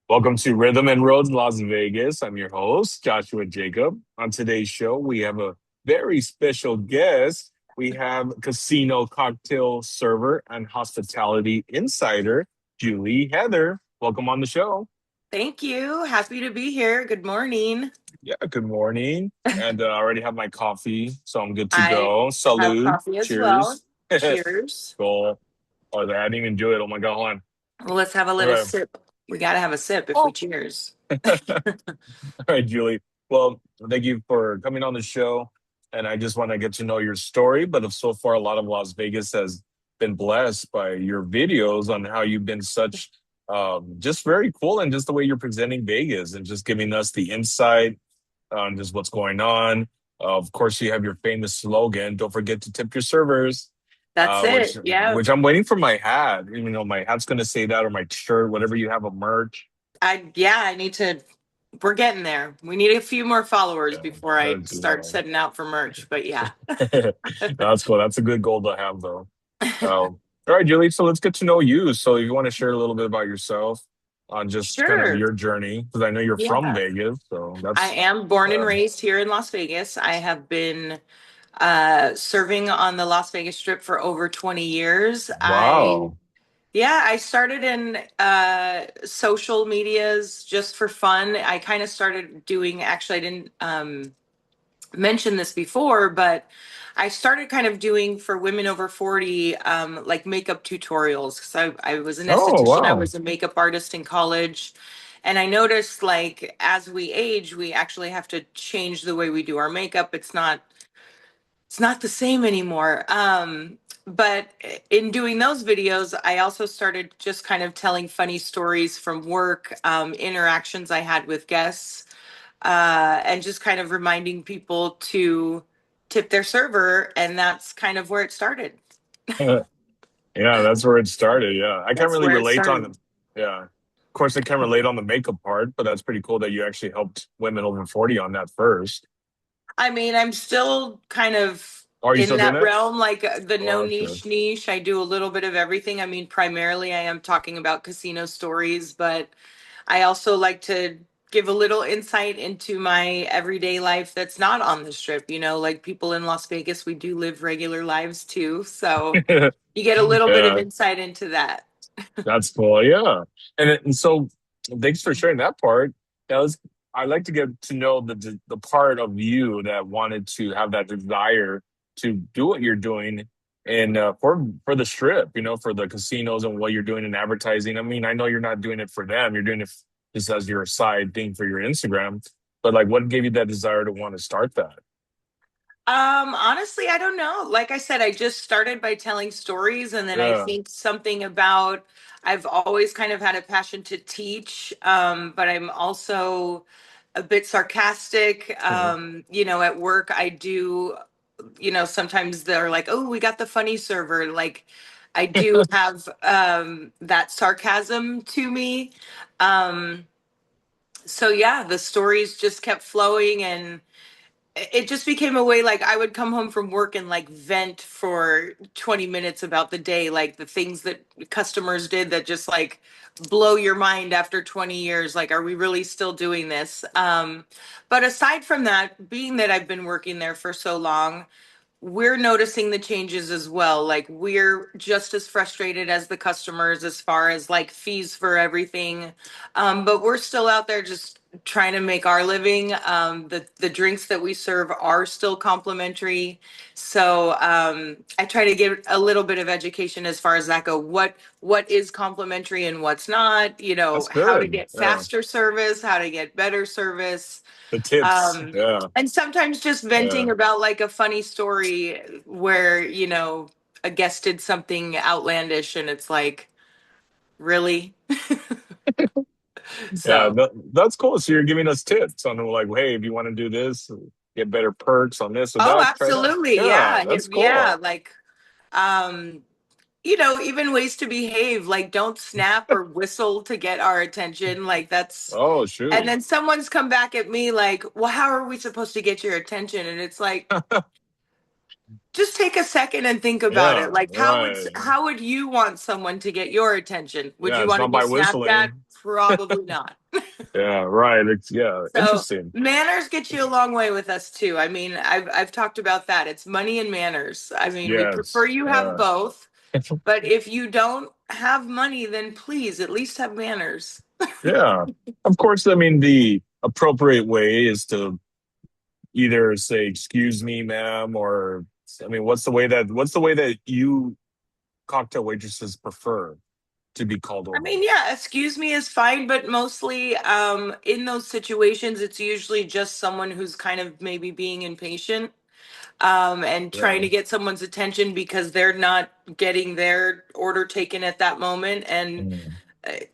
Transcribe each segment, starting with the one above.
Welcome to Rhythm and Roads Las Vegas. I'm your host, Joshua Jacob. On today's show, we have a very special guest. We have casino cocktail server and hospitality insider, Julie Heather. Welcome on the show. Thank you. Happy to be here. Good morning. Yeah, good morning. And I already have my coffee, so I'm good to I go. have Salud. coffee as well. Cheers. Cheers. Cool. Oh, I didn't even do it. Oh my God, hold on. Well, let's have a All little right. sip. We got to have a sip if we cheers. All right, Julie. Well, thank you for coming on the show. And I just want to get to know your story. But so far, a lot of Las Vegas has been blessed by your videos on how you've been such just very cool and just the way you're presenting Vegas and just giving us the insight on just what's going on. Of course, you have your famous slogan, don't forget to tip your servers. That's Which it. Yeah. which I'm waiting for my hat. You know, my hat's gonna say that or my shirt, whatever you have of merch. I need to we're getting there. We need a few more followers Yeah, before I that's start setting out for merch, but yeah. That's cool. That's a good goal to have, though. All right, Julie. So let's get to know you. So if you want to share a little bit about yourself on just kind of Sure. your journey, because I know you're from Yeah. Vegas, so I that's am born and uh, raised here in Las Vegas. I have been serving on the Las Vegas Strip for over 20 years. wow. I started in social medias just for fun. I kind of started doing, actually, I didn't mention this before, but I started kind of doing for women over 40, like makeup tutorials. Because I was an Oh, esthetician, I wow. was a makeup artist in college. And I noticed, like, as we age, we actually have to change the way we do our makeup. It's not the same anymore. But in doing those videos, I also started just kind of telling funny stories from work, interactions I had with guests, and just kind of reminding people to tip their server. And that's kind of where it started. Yeah, that's where it started. Yeah, I can't That's really where it relate on started. them. Yeah, of course, I can't relate on the makeup part, but that's pretty cool that you actually helped women over 40 on that first. I mean, I'm still kind of Are you in still doing that it? realm, like the no Oh, that's good. niche. I do a little bit of everything. I mean, primarily I am talking about casino stories, but I also like to give a little insight into my everyday life that's not on the strip. Like people in Las Vegas, we do live regular lives too. So you get a little bit of Yeah, insight into that. that's cool. Yeah. And so thanks for sharing that part. That was I like to get to know the part of you that wanted to have that desire to do what you're doing and for the strip, for the casinos and what you're doing in advertising. I mean, I know you're not doing it for them. You're doing it just as your side thing for your Instagram. But like what gave you that desire to want to start that? Honestly, I don't know. Like I said, I just started by telling stories, and then I Yeah. think something about I've always kind of had a passion to teach, but I'm also a bit sarcastic. At work, I do, sometimes they're like, oh, we got the funny server. Like, I do have that sarcasm to me. Um, so yeah, the stories just kept flowing, and it just became a way, like I would come home from work and like vent for 20 minutes about the day, like the things that customers did that just like blow your mind after 20 years. Like, are we really still doing this? But aside from that, being that I've been working there for so long, we're noticing the changes as well. Like, we're just as frustrated as the customers as far as like fees for everything. But we're still out there just trying to make our living. The drinks that we serve are still complimentary. So I try to give a little bit of education as far as that go. What is complimentary and what's not, That's how to good. get Yeah. faster service, how to get better service. The tips. um Yeah. and sometimes just venting Yeah. about like a funny story where a guest did something outlandish and it's like, really? Yeah, So, that's cool. So you're giving us tips on like, hey, if you want to do this, get better perks on this or oh, that, try that. absolutely, Yeah, yeah, that's yeah, cool. like, um even ways to behave, like don't snap or whistle to get our attention, like that's. Oh, And shoot. then someone's come back at me like, well, how are we supposed to get your attention? And it's like, just take a second and think about Yeah, it. Like, right. how would you want someone to get your attention? Would Yeah, you it's want to not be by snapped at? whistling. Probably not. Yeah, right. It's yeah, So interesting. manners get you a long way with us too. I mean, I've talked about that. It's money and manners. I mean, we prefer Yes. you have Yeah. both, but if you don't have money, then please at least have manners. Yeah. Of course, I mean the appropriate way is to either say excuse me, ma'am, or I mean what's the way that you cocktail waitresses prefer to be called I over? mean, yeah, excuse me is fine, but mostly in those situations, it's usually just someone who's kind of maybe being impatient and trying Yeah. to get someone's attention because they're not getting their order taken at that moment. And, Mm. uh,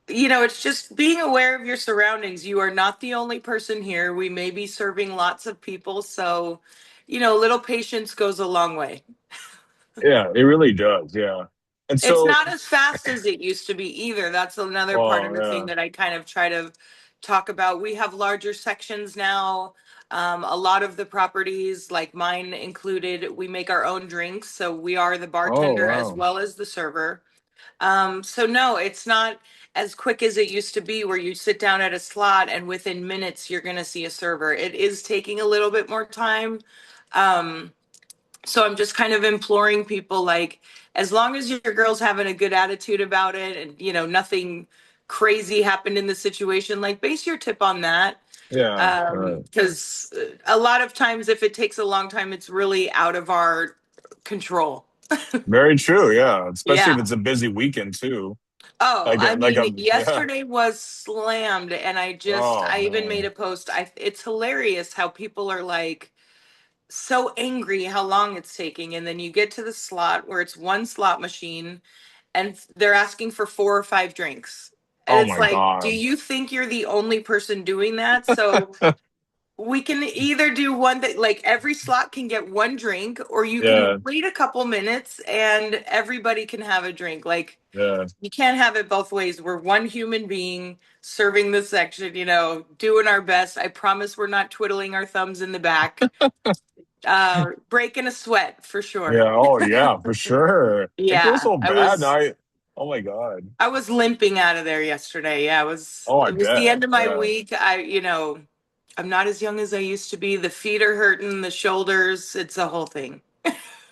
it's just being aware of your surroundings. You are not the only person here. We may be serving lots of people. So, a little patience goes a long way. Yeah, it really does. Yeah. And It's so, not as fast as it used to be either. That's another part oh of the thing yeah. that I kind of try to talk about. We have larger sections now. A lot of the properties, like mine included, we make our own drinks. So we are the Oh bartender as wow. well as the server. So no, it's not as quick as it used to be where you sit down at a slot and within minutes you're going to see a server. It is taking a little bit more time. Um, so I'm just kind of imploring people like, as long as your girl's having a good attitude about it and, nothing crazy happened in the situation, like base your tip on that. Yeah. Right. Because a lot of times, if it takes a long time, it's really out of our control. Very true. Yeah. Especially if Yeah. it's a busy weekend too. Oh, I Like mean, a yeah. yesterday was slammed, and Oh I even made man. a post. It's hilarious how people are like, so angry how long it's taking, and then you get to the slot where it's one slot machine and they're asking for four or five drinks, and Oh it's my like, do God. you think you're the only person doing that? So we can either do one that, like, every slot can get one drink, or you can Yeah. wait a couple minutes and everybody can have a drink. Like, Yeah. you can't have it both ways. We're one human being serving this section, doing our best. I promise we're not twiddling our thumbs in the back. Breaking a sweat for sure. Yeah. Oh yeah, for sure. It feels Yeah, so bad. Now oh my God. I was limping out of there yesterday. Yeah, Oh, I it was the bet. end of my Yeah. week. I'm not as young as I used to be. The feet are hurting, the shoulders, it's a whole thing.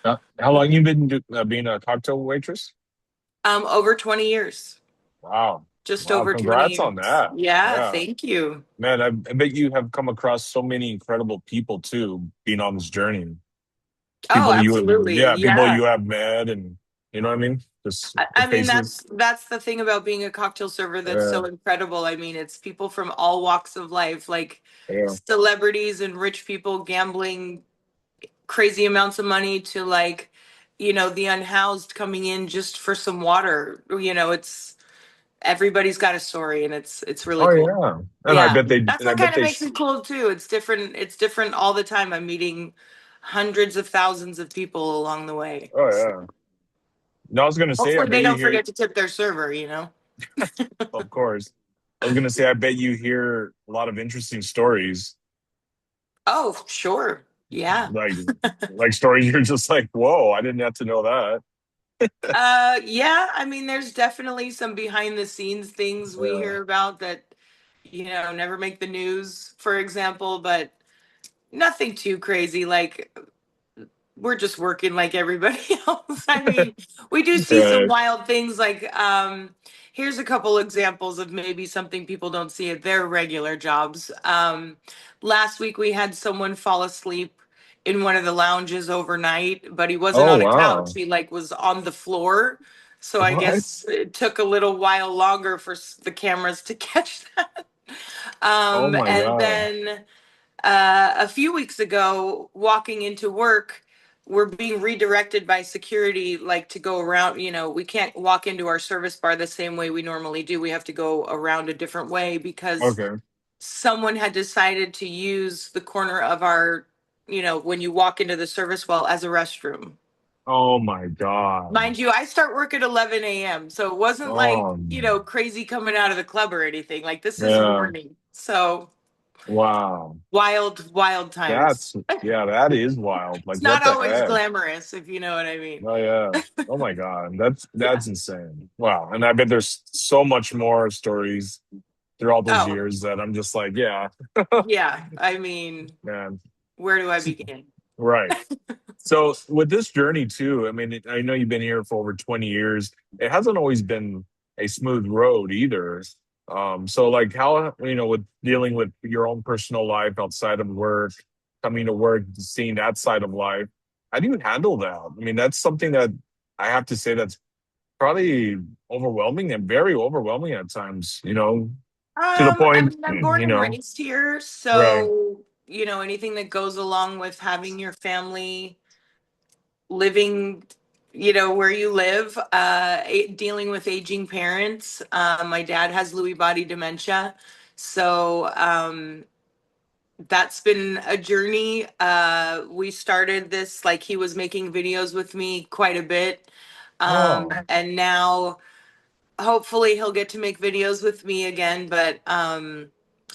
How long you been being a cocktail waitress? Over 20 years. Wow. Just Wow. over 20 Congrats on years. that. Yeah, Yeah. thank you. Man, I bet you have come across so many incredible people too, being on this journey. Oh, absolutely. People Yeah. you have met, and you know what I mean. Just the I mean, faces. that's the thing about being a cocktail server that's Yeah, so incredible. I mean, it's people from all walks of life, like yeah. celebrities and rich people gambling crazy amounts of money to, like, the unhoused coming in just for some water. It's everybody's got a story, and it's really Oh cool. yeah, Yeah. That's and I what bet kind of they. makes it cool too. It's different all the time. I'm meeting hundreds of thousands of people along the way. Oh So yeah. No, I was gonna say, I hopefully bet they you don't hear. forget to tip their server. Of course, I was gonna say, I bet you hear a lot of interesting stories, Oh, sure. Yeah. like stories you're just like, whoa, I didn't have to know that. Yeah, I mean, there's definitely some behind the scenes things we Yeah. hear about that, never make the news, for example, but nothing too crazy. Like, we're just working like everybody else. I mean, we do see some Right. wild things, like, here's a couple examples of maybe something people don't see at their regular jobs. Last week we had someone fall asleep in one of the lounges overnight, but he wasn't Oh on a couch. wow. He, like, was on the floor. So I What? guess it took a little while longer for the cameras to catch that. Oh my And God. then a few weeks ago, walking into work, we're being redirected by security, like, to go around. We can't walk into our service bar the same way we normally do. We have to go around a different way because Okay. someone had decided to use the corner of our, when you walk into the service well, as a restroom. Oh my God. Mind you, I start work at 11 a.m. So it wasn't like, Oh crazy coming out of the club or anything. Like, this is yeah. morning. So Wow. Wild, wild times. That's yeah, that is wild. Like It's what not the always heck? glamorous, if you know what I mean. Oh yeah. Oh my God. Yeah. That's insane. Wow. And I bet there's so much more stories through all those Oh, years that I'm just like, yeah, yeah. I mean, man. where do I begin? Right. So with this journey too, I mean, I know you've been here for over 20 years. It hasn't always been a smooth road either. So like how, with dealing with your own personal life outside of work, coming to work, seeing that side of life, how do you handle that? I mean, that's something that I have to say that's probably overwhelming and very overwhelming at times, to the I point, mean, I'm born and raised here, right. so anything that goes along with having your family living, where you live, dealing with aging parents. My dad has Lewy body dementia, so that's been a journey. We started this like he was making videos with me quite a bit, Oh, and now hopefully he'll get to make videos with me again. But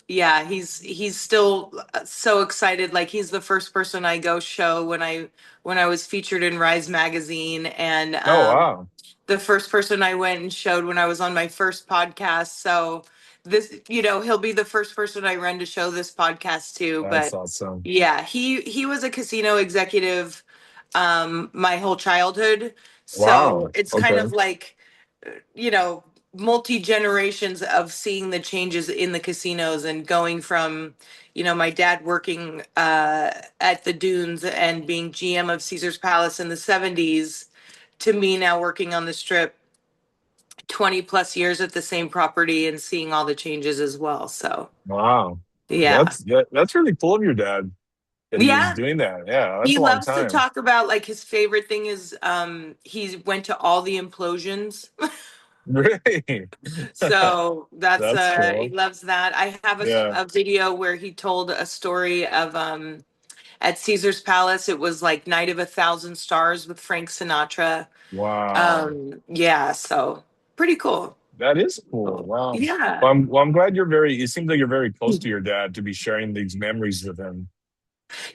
yeah, he's still so excited. Like he's the first person I go show when I was featured in Rise magazine, and oh, wow. the first person I went and showed when I was on my first podcast. So this, he'll be the first person I run to show this podcast to. That's But awesome. yeah, he was a casino executive my whole childhood. So Wow. it's kind Okay. of like, you know, multi generations of seeing the changes in the casinos and going from, my dad working at the Dunes and being GM of Caesar's Palace in the 70s to me now working on the strip 20 plus years at the same property and seeing all the changes as well. So, Wow. yeah. That's really cool of your dad that he was Yeah. doing that. Yeah, that's He a long loves to time. talk about like his favorite thing is he went to all the implosions. Really? So that's That's he cool. loves that. I have Yeah. a video where he told a story of at Caesar's Palace it was like Night of a Thousand Stars with Frank Sinatra. Wow. Yeah, so pretty cool. That is cool. Cool. Wow. Yeah. Well, I'm glad it seems like you're very close to your dad to be sharing these memories with him.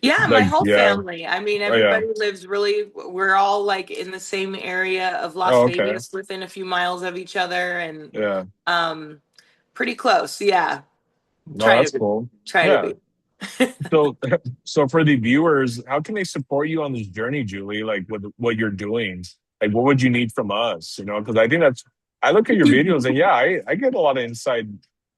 Yeah, my Like, whole yeah. family. I mean, Oh, yeah. everybody lives really, we're all like in the same area of Las Oh, okay. Vegas within a few miles of each other and Yeah. um pretty close. Yeah. No, Try that's to be. cool. Try to Yeah. be. So, so for the viewers, how can they support you on this journey, Julie? Like with what you're doing, like what would you need from us? Because I think I look at your videos and yeah, I get a lot of inside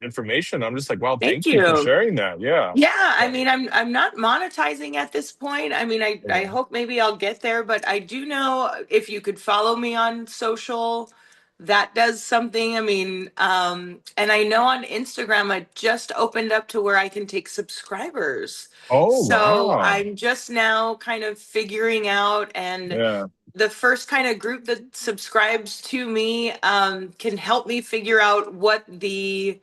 information. I'm just like, wow, Thank thank you for you. sharing that. Yeah. Yeah, I mean, I'm not monetizing at this point. I mean, I Yeah. hope maybe I'll get there, but I do know if you could follow me on social, that does something. I mean, and I know on Instagram I just opened up to where I can take subscribers. Oh, So wow. I'm just now kind of figuring out, and Yeah. the first kind of group that subscribes to me can help me figure out what the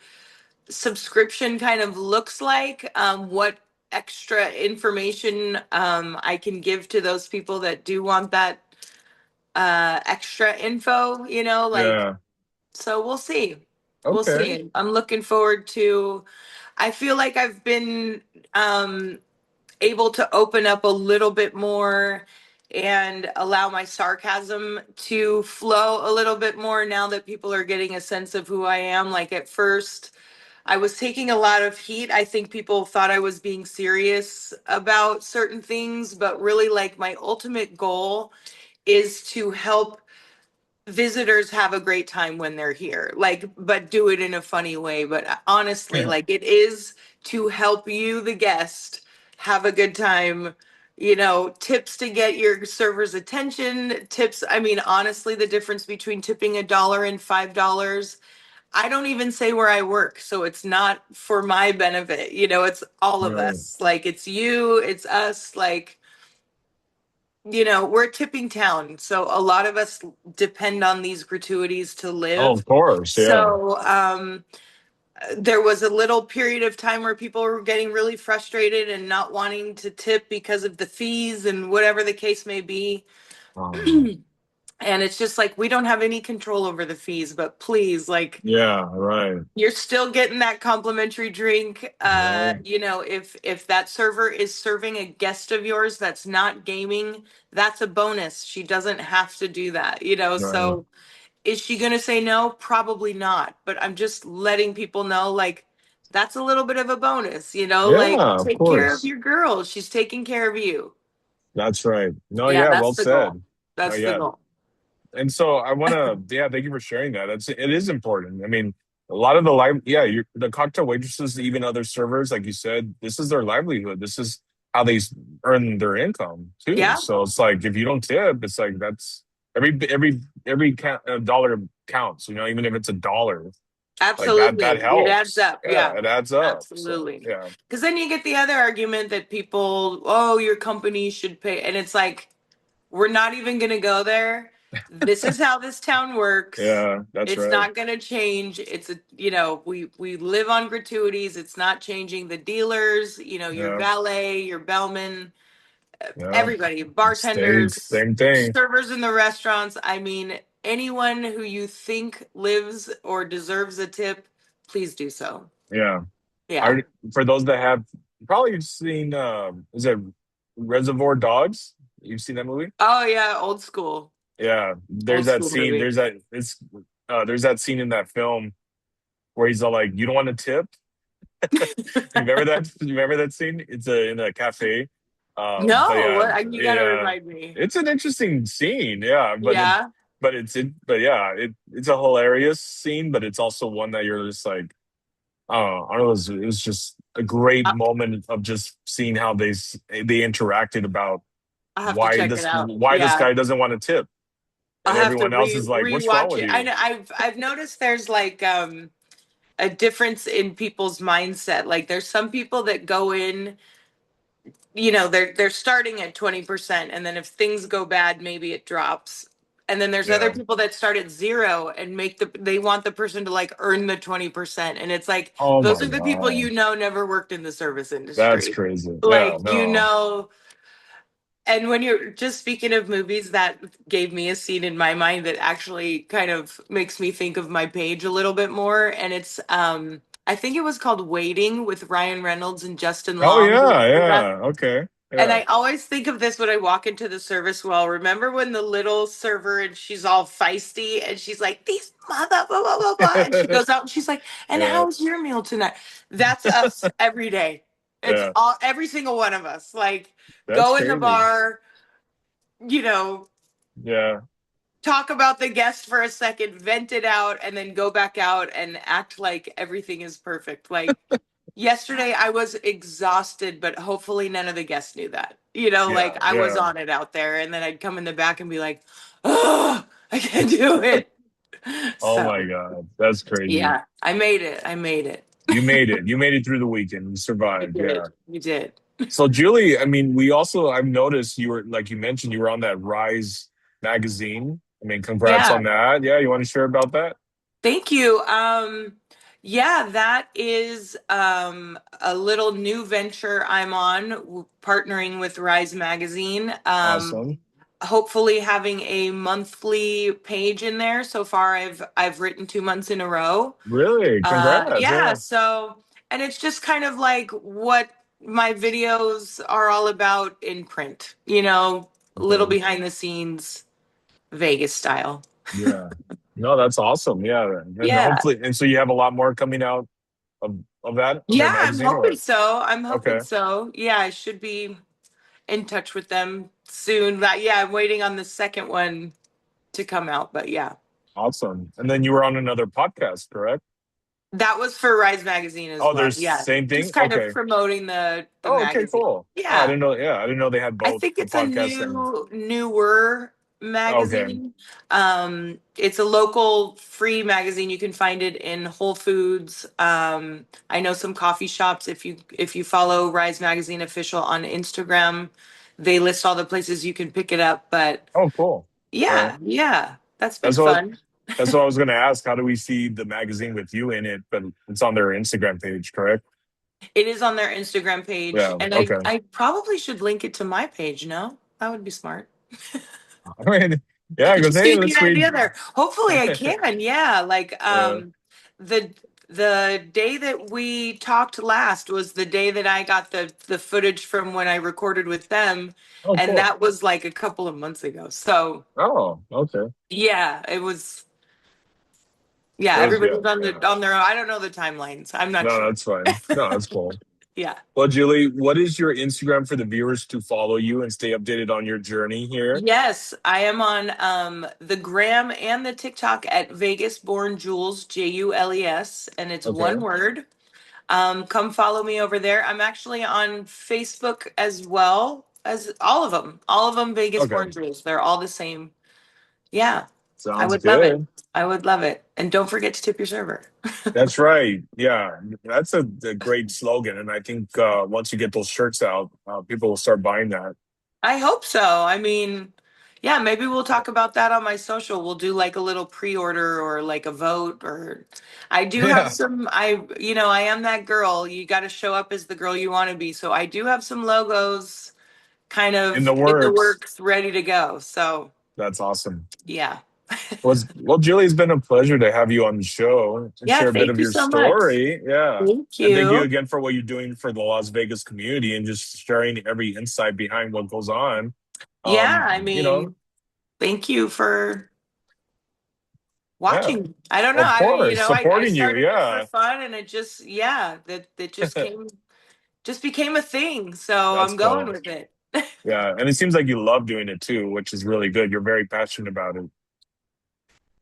subscription kind of looks like, what extra information I can give to those people that do want that extra info, like, Yeah. so we'll see. We'll Okay. see. I'm looking forward to, I feel like I've been um, able to open up a little bit more and allow my sarcasm to flow a little bit more now that people are getting a sense of who I am. Like at first, I was taking a lot of heat. I think people thought I was being serious about certain things, but really, like, my ultimate goal is to help visitors have a great time when they're here. Like, but do it in a funny way. But honestly, like, it is to help you, the guest, have a good time. Tips to get your server's attention, tips. I mean, honestly, the difference between tipping $1 and $5, I don't even say where I work, so it's not for my benefit. It's all of Right. us. Like it's you, it's us. Like, we're a tipping town, so a lot of us depend on these gratuities to Oh, live. of course. Yeah. So, there was a little period of time where people were getting really frustrated and not wanting to tip because of the fees and whatever the case may be. Um, And it's just like we don't have any control over the fees, but please, like, Yeah, right. you're still getting that complimentary drink. Right. If that server is serving a guest of yours that's not gaming, that's a bonus. She doesn't have to do that, you know. Right. So is she going to say no? Probably not. But I'm just letting people know, like, that's a little bit of a bonus, you know. Like, Yeah, of take care of course. your girl. She's taking care of you. That's right. No, Yeah, yeah, that's well the goal. said. Oh That's the yeah. goal. And so I want to, yeah, thank you for sharing that. It is important. I mean, a lot of the yeah, the cocktail waitresses, even other servers, like you said, this is their livelihood. This is how they earn their income too. Yeah, So it's like if you don't tip, it's like that's every dollar counts. You know, even if it's a dollar, like that absolutely. It adds helps. up. Yeah, Yeah, it adds up. So absolutely. yeah, Because then you get the other argument that people, oh, your company should pay. And it's like, we're not even going to go there. This is how this town works. yeah, that's It's right. not going to change. It's a, you know, we live on gratuities. It's not changing. The dealers, you know, your Yeah, valet, your bellman, yeah. everybody, Stays bartenders, same thing. servers in the restaurants. I mean, anyone who you think lives or deserves a tip, please do so. Yeah. Yeah. I For those that have probably seen is it Reservoir Dogs? You've seen that movie? Oh yeah, old school. Yeah. Old school movie. There's that scene in that film where he's all like, "You don't want to tip?" You remember that? You remember that scene? It's in a cafe. But No, yeah, you got to yeah, remind me. it's an interesting scene. Yeah, Yeah. but yeah, it's a hilarious scene, but it's also one that you're just like, oh, I don't know, it was just a great I- moment of just seeing how they interacted about I'll have to check it out. why this Yeah. guy doesn't want to tip, I'll and have to everyone else is like, "What's wrong rewatch with it. you?" I've noticed there's like a difference in people's mindset. Like there's some people that go in, you know, they're starting at 20% and then if things go bad, maybe it drops. And then there's other Yeah. people that start at zero and they want the person to like earn the 20%. And it's like Oh those my are the people God, you know never worked in the service that's industry. crazy. Yeah, Like, you no. know, and when you're just speaking of movies, that gave me a scene in my mind that actually kind of makes me think of my page a little bit more. And it's I think it was called Waiting with Ryan Reynolds and Justin Oh Long. Do you yeah, remember that? yeah. Okay. And Yeah. I always think of this when I walk into the service well. Remember when the little server and she's all feisty and she's like, these mother blah blah blah blah, and she goes out and she's like, and Yeah. how's your meal tonight? That's us every day. It's Yeah. all every single one of us. Like That's go in the crazy. bar, you know, Yeah. talk about the guest for a second, vent it out, and then go back out and act like everything is perfect. Like yesterday, I was exhausted, but hopefully none of the guests knew that. You know, like Yeah. I was Yeah. on it out there, and then I'd come in the back and be like, oh, I can't do it. Oh my So, God, that's crazy. yeah, I made it. I made it. You made it. You made it through the weekend. You You survived. Yeah. did. You did. So Julie, I mean, I've noticed you were, like you mentioned, you were on that Rise magazine. I mean, congrats Yeah. on that. Yeah, you want to share about that? Thank you. Yeah, that is a little new venture I'm on, partnering with Rise Magazine. Awesome. Hopefully having a monthly page in there. So far, I've written 2 months in a row. Really? Congrats. Yeah. Yeah. So, and it's just kind of like what my videos are all about in print. You know, a little Okay. behind the scenes, Vegas style. Yeah. No, that's awesome. Yeah. And Yeah. hopefully, and so you have a lot more coming out of that, of their Yeah, I'm magazine or hoping what? so. I'm hoping Okay. so. Yeah, I should be in touch with them soon. But yeah, I'm waiting on the second one to come out. But yeah, Awesome. And then you were on another podcast, correct? that was for Rise Magazine as Oh, well. there's Yeah, same thing? just kind of Okay. promoting the Oh, okay, magazine. cool. Oh, I Yeah, didn't know. Yeah, I didn't know they had I both think the it's a podcast and newer okay. magazine. It's a local free magazine. You can find it in Whole Foods. I know some coffee shops. If you follow Rise Magazine official on Instagram, they list all the places you can pick it up. But Oh, cool. All right. yeah, yeah, that's been That's what fun. that's what I was gonna ask. How do we see the magazine with you in it? But it's on their Instagram page, correct? It is on their Instagram page, Yeah. and I Okay. I probably should link it to my page. No, that would be smart. I mean, Yeah, he goes, Just hey, gave me let's an read. idea there. Hopefully I can. Yeah. Like Uh, the the day that we talked last was the day that I got the footage from when I recorded with them. oh, And cool. that was like a couple of months ago. So Oh, okay. yeah, it was yeah, It was everybody's good. on Yeah. the on their own. I don't know the timelines. I'm not No, sure. that's fine. No, that's cool. Yeah. Well, Julie, what is your Instagram for the viewers to follow you and stay updated on your journey here? Yes, I am on the gram and the TikTok at Vegas Born Jules, Jules, and it's one Okay. word. Come follow me over there. I'm actually on Facebook as well as all of them. All of them Vegas Okay. Born Jules. They're all the same. Yeah, I Sounds would love it. good. I would love it. And don't forget to tip your server. That's right. Yeah, that's a great slogan. And I think once you get those shirts out, people will start buying that. I hope so. I mean, yeah, maybe we'll talk about that on my social. We'll do like a little pre-order or like a vote or I do have Yeah. some I am that girl. You got to show up as the girl you want to be. So I do have some logos kind In of the in the works. works ready to go. So, That's awesome. yeah. Well, Julie, it's been a pleasure to have you on the show and Yeah, share a bit thank of you your so much. story. Yeah. Thank And thank you you. again for what you're doing for the Las Vegas community and just sharing every insight behind what goes on. Yeah, I You know, mean, thank you for yeah, watching. I don't know. of course, I supporting you. started it for Yeah, fun and it just yeah, that just became a thing. So that's I'm going cool. with it. Yeah, and it seems like you love doing it too, which is really good. You're very passionate about it.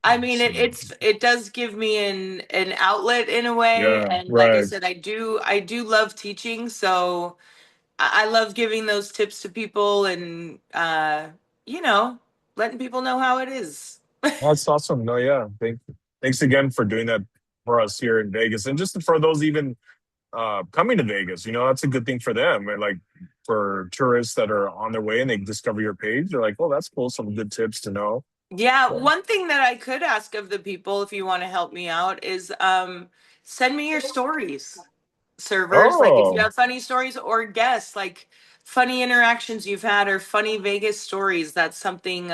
I mean, So, it does give me an outlet in a way, yeah, and like I right. said, I do love teaching, so I love giving those tips to people and you know, letting people know how it is. That's awesome. No, yeah. Thanks again for doing that for us here in Vegas, and just for those even coming to Vegas. That's a good thing for them. And like for tourists that are on their way and they discover your page, they're like, "Oh, that's cool. Some good tips to know." Yeah, So, one thing that I could ask of the people if you want to help me out is send me your stories. Servers. Like if you oh, have funny stories or guests, like funny interactions you've had or funny Vegas stories, that's something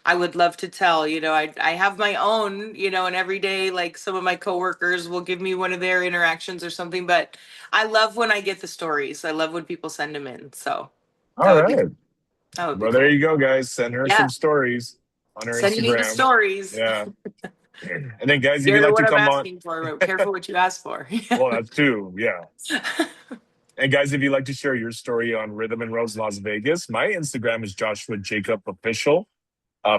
I would love to tell. I have my own, and every day like some of my coworkers will give me one of their interactions or something, but I love when I get the stories. I love when people send them in. So all that would be right. that would be Well, there cool. you go, guys. Send her Yeah. some stories on her Send me the Instagram. stories. Yeah. And then, guys, if you'd Scared of like to what I'm come on, asking for, but careful what you ask for. well, that's two. Yeah. And guys, if you'd like to share your story on Rhythm and Rose Las Vegas, my Instagram is Joshua Jacob Official.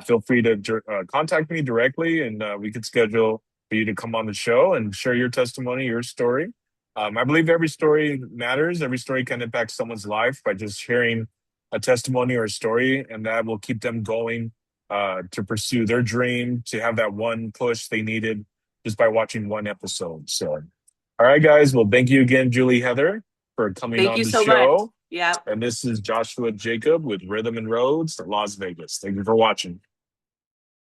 Feel free to contact me directly, and we could schedule for you to come on the show and share your testimony, your story. I believe every story matters. Every story can impact someone's life by just sharing a testimony or a story, and that will keep them going to pursue their dream, to have that one push they needed just by watching one episode. So, all right, guys. Well, thank you again, Julie Heather, for coming Thank on you the so much. show. Yeah. And this is Joshua Jacob with Rhythm and Roads, Las Vegas. Thank you for watching.